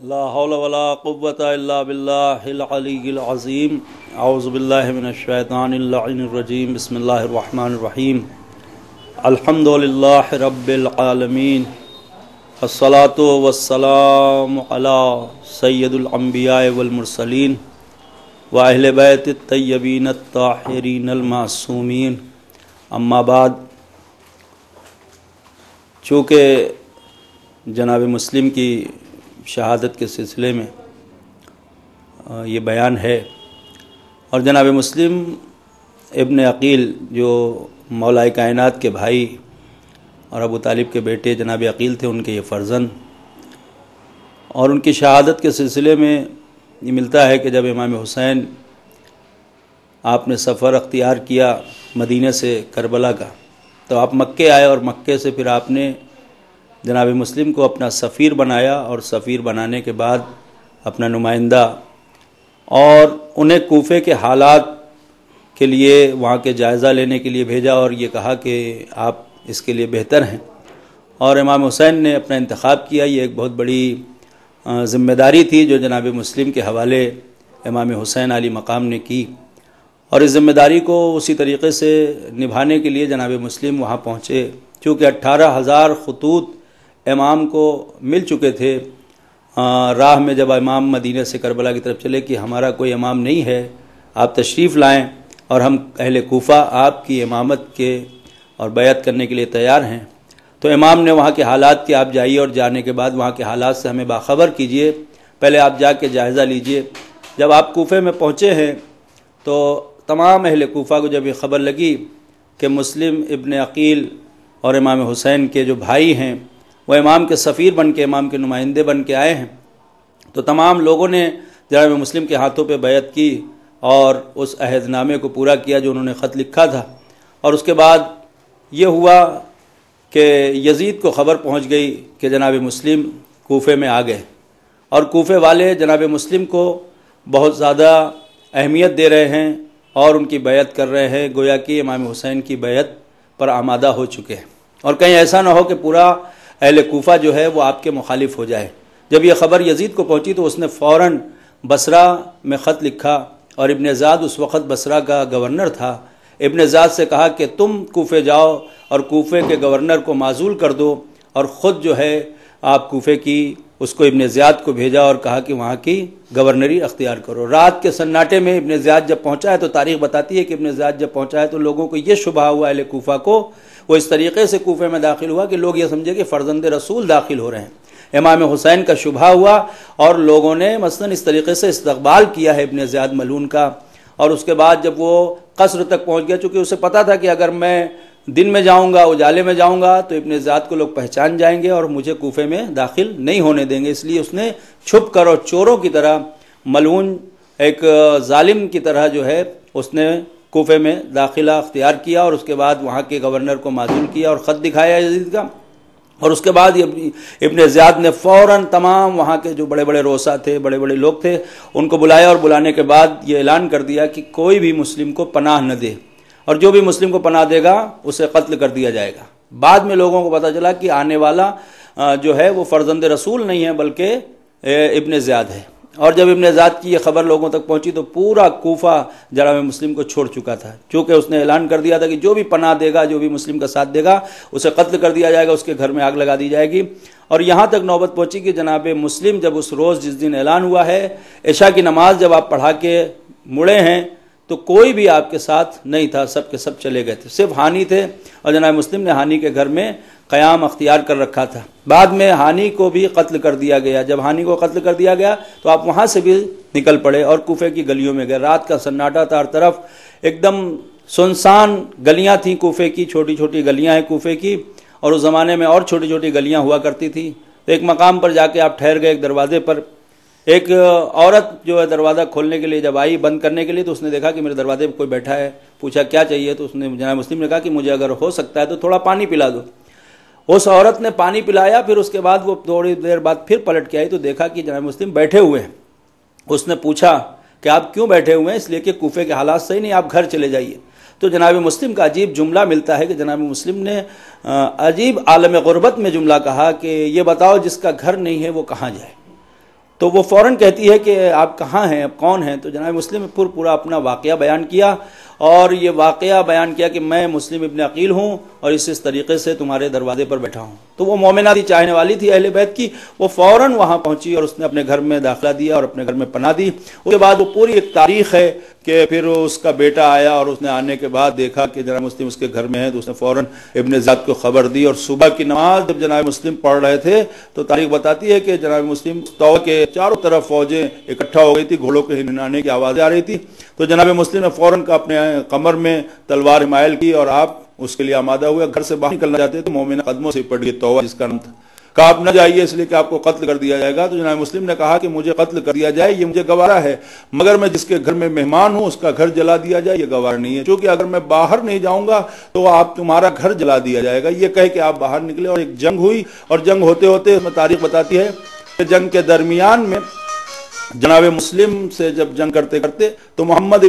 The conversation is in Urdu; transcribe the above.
لا حول ولا قوة الا باللہ العلی العظیم اعوذ باللہ من الشیطان اللعین الرجیم بسم اللہ الرحمن الرحیم الحمد للہ رب العالمین الصلاة والسلام علی سید الانبیاء والمرسلین واہل بیت الطیبین الطاہرین المعصومین اما بعد، چونکہ جناب مسلم کی شہادت کے سلسلے میں یہ بیان ہے، اور جناب مسلم ابن عقیل جو مولا کائنات کے بھائی اور ابو طالب کے بیٹے جناب عقیل تھے، ان کے یہ فرزند، اور ان کی شہادت کے سلسلے میں یہ ملتا ہے کہ جب امام حسین آپ نے سفر اختیار کیا مدینہ سے کربلا کا، تو آپ مکے آئے، اور مکے سے پھر آپ نے جناب مسلم کو اپنا سفیر بنایا، اور سفیر بنانے کے بعد اپنا نمائندہ، اور انہیں کوفے کے حالات کے لیے وہاں کے جائزہ لینے کے لیے بھیجا، اور یہ کہا کہ آپ اس کے لیے بہتر ہیں، اور امام حسین نے اپنا انتخاب کیا۔ یہ ایک بہت بڑی ذمہ داری تھی جو جناب مسلم کے حوالے امام حسین علی مقام نے کی، اور اس ذمہ داری کو اسی طریقے سے نبھانے کے لیے جناب مسلم وہاں پہنچے۔ چونکہ 18,000 خطوط امام کو مل چکے تھے راہ میں، جب امام مدینہ سے کربلا کی طرف چلے کہ ہمارا کوئی امام نہیں ہے، آپ تشریف لائیں، اور ہم اہل کوفہ آپ کی امامت کے اور بیعت کرنے کے لیے تیار ہیں۔ تو امام نے وہاں کے حالات کی آپ جائیے، اور جانے کے بعد وہاں کے حالات سے ہمیں باخبر کیجئے، پہلے آپ جا کے جائزہ لیجئے۔ جب آپ کوفے میں پہنچے ہیں تو تمام اہل کوفہ کو جب یہ خبر لگی کہ مسلم ابن عقیل اور امام حسین کے جو بھائی ہیں وہ امام کے سفیر بن کے، امام کے نمائندے بن کے آئے ہیں، تو تمام لوگوں نے جناب مسلم کے ہاتھوں پہ بیعت کی اور اس عہد نامے کو پورا کیا جو انہوں نے خط لکھا تھا۔ اور اس کے بعد یہ ہوا کہ یزید کو خبر پہنچ گئی کہ جناب مسلم کوفے میں آ گئے، اور کوفے والے جناب مسلم کو بہت زیادہ اہمیت دے رہے ہیں اور ان کی بیعت کر رہے ہیں، گویا کہ امام حسین کی بیعت پر آمادہ ہو چکے ہیں، اور کہیں ایسا نہ ہو کہ پورا اہل کوفہ جو ہے وہ آپ کے مخالف ہو جائے۔ جب یہ خبر یزید کو پہنچی تو اس نے فوراً بصرہ میں خط لکھا، اور ابن زیاد اس وقت بصرہ کا گورنر تھا۔ ابن زیاد سے کہا کہ تم کوفے جاؤ اور کوفے کے گورنر کو معزول کر دو، اور خود جو ہے آپ کوفے کی اس کو ابن زیاد کو بھیجا اور کہا کہ وہاں کی گورنری اختیار کرو۔ رات کے سناٹے میں ابن زیاد جب پہنچا ہے تو تاریخ بتاتی ہے کہ ابن زیاد جب پہنچا ہے تو لوگوں کو یہ شبہ ہوا، اہل کوفہ کو، وہ اس طریقے سے کوفے میں داخل ہوا کہ لوگ یہ سمجھے کہ فرزند رسول داخل ہو رہے ہیں۔ امام حسین کا شبہ ہوا، اور لوگوں نے مثلا اس طریقے سے استقبال کیا ہے ابن زیاد ملعون کا۔ اور اس کے بعد جب وہ قصر تک پہنچ گیا، چونکہ اسے پتا تھا کہ اگر میں دن میں جاؤں گا، اجالے میں جاؤں گا، تو ابن زیاد کو لوگ پہچان جائیں گے اور مجھے کوفے میں داخل نہیں ہونے دیں گے، اس لیے اس نے چھپ کر اور چوروں کی طرح، ملعون ایک ظالم کی طرح جو ہے اس نے کوفے میں داخلہ اختیار کیا، اور اس کے بعد وہاں کے گورنر کو معزول کیا اور خط دکھایا یزید کا۔ اور اس کے بعد ابن زیاد نے فوراً تمام وہاں کے جو بڑے بڑے روسا تھے، بڑے بڑے لوگ تھے، ان کو بلایا، اور بلانے کے بعد یہ اعلان کر دیا کہ کوئی بھی مسلم کو پناہ نہ دے، اور جو بھی مسلم کو پناہ دے گا اسے قتل کر دیا جائے گا۔ بعد میں لوگوں کو پتہ چلا کہ آنے والا جو ہے وہ فرزند رسول نہیں ہے بلکہ ابن زیاد ہے، اور جب ابن زیاد کی یہ خبر لوگوں تک پہنچی تو پورا کوفہ جناب مسلم کو چھوڑ چکا تھا، چونکہ اس نے اعلان کر دیا تھا کہ جو بھی پناہ دے گا، جو بھی مسلم کا ساتھ دے گا، اسے قتل کر دیا جائے گا، اس کے گھر میں آگ لگا دی جائے گی۔ اور یہاں تک نوبت پہنچی کہ جناب مسلم جب اس روز جس دن اعلان ہوا ہے، عشاء کی نماز جب آپ پڑھا کے مڑے ہیں تو کوئی بھی آپ کے ساتھ نہیں تھا، سب کے سب چلے گئے تھے، صرف ہانی تھے، اور جناب مسلم نے ہانی کے گھر میں قیام اختیار کر رکھا تھا۔ بعد میں ہانی کو بھی قتل کر دیا گیا۔ جب ہانی کو قتل کر دیا گیا تو آپ وہاں سے بھی نکل پڑے اور کوفے کی گلیوں میں گئے۔ رات کا سناٹا تھا، ہر طرف ایک دم سنسان گلیاں تھیں کوفے کی، چھوٹی چھوٹی گلیاں ہیں کوفے کی، اور اس زمانے میں اور چھوٹی چھوٹی گلیاں ہوا کرتی تھی۔ تو ایک مقام پر جا کے آپ ٹھہر گئے، ایک دروازے پر ایک عورت جو ہے دروازہ کھولنے کے لیے جب آئی بند کرنے کے لیے تو اس نے دیکھا کہ میرے دروازے پہ کوئی بیٹھا ہے، پوچھا کیا چاہیے، تو اس نے جناب مسلم نے کہا کہ مجھے اگر ہو سکتا ہے تو تھوڑا پانی پلا دو۔ اس عورت نے پانی پلایا، پھر اس کے بعد وہ تھوڑی دیر بعد پھر پلٹ کے آئی تو دیکھا کہ جناب مسلم بیٹھے ہوئے ہیں۔ اس نے پوچھا کہ آپ کیوں بیٹھے ہوئے ہیں؟ اس لیے کہ کوفے کے حالات صحیح نہیں، آپ گھر چلے جائیے۔ تو جناب مسلم کا عجیب جملہ ملتا ہے کہ جناب مسلم نے عجیب عالم غربت میں جملہ کہا کہ یہ بتاؤ جس کا گھر نہیں ہے وہ کہاں جائے؟ تو وہ فوراً کہتی ہے کہ آپ کہاں ہیں، اب کون ہیں؟ تو جناب مسلم نے پورا اپنا واقعہ بیان کیا، اور یہ واقعہ بیان کیا کہ میں مسلم ابن عقیل ہوں اور اس طریقے سے تمہارے دروازے پر بیٹھا ہوں۔ تو وہ مومنہ تھی، چاہنے والی تھی اہل بیت کی، وہ فوراً وہاں پہنچی اور اس نے اپنے گھر میں داخلہ دیا اور اپنے گھر میں پناہ دی۔ اس کے بعد وہ پوری ایک تاریخ ہے کہ پھر اس کا بیٹا آیا اور اس نے آنے کے بعد دیکھا کہ جناب مسلم اس کے گھر میں ہے، تو اس نے فوراً ابن زیاد کو خبر دی، اور صبح کی نماز جب جناب مسلم پڑھ رہے تھے تو تاریخ بتاتی ہے کہ جناب مسلم تو کے چاروں طرف فوجیں اکٹھا ہو گئی تھی، گھوڑوں کے ہنانے کی آوازیں آ رہی تھی، تو جناب مسلم نے فوراً اپنے کمر میں تلوار مائل کی اور آپ اس کے لیے آمادہ ہوئے۔ گھر سے باہر نکلنا چاہتے تو مومنہ قدموں سے پڑ گئی، توبہ جس کا نام تھا، کہا آپ نہ جائیے اس لیے کہ آپ کو قتل کر دیا جائے گا۔ تو جناب مسلم نے کہا کہ مجھے قتل کر دیا جائے یہ مجھے گوارا ہے، مگر میں جس کے گھر میں مہمان ہوں اس کا گھر جلا دیا جائے یہ گوارا نہیں ہے، چونکہ اگر میں باہر نہیں جاؤں گا تو آپ تمہارا گھر جلا دیا جائے گا۔ یہ کہہ کہ آپ باہر نکلے اور ایک جنگ ہوئی، اور جنگ ہوتے ہوتے اس میں تاریخ بتاتی ہے کہ جنگ کے درمیان میں جناب مسلم سے جب جنگ کرتے کرتے تو محمد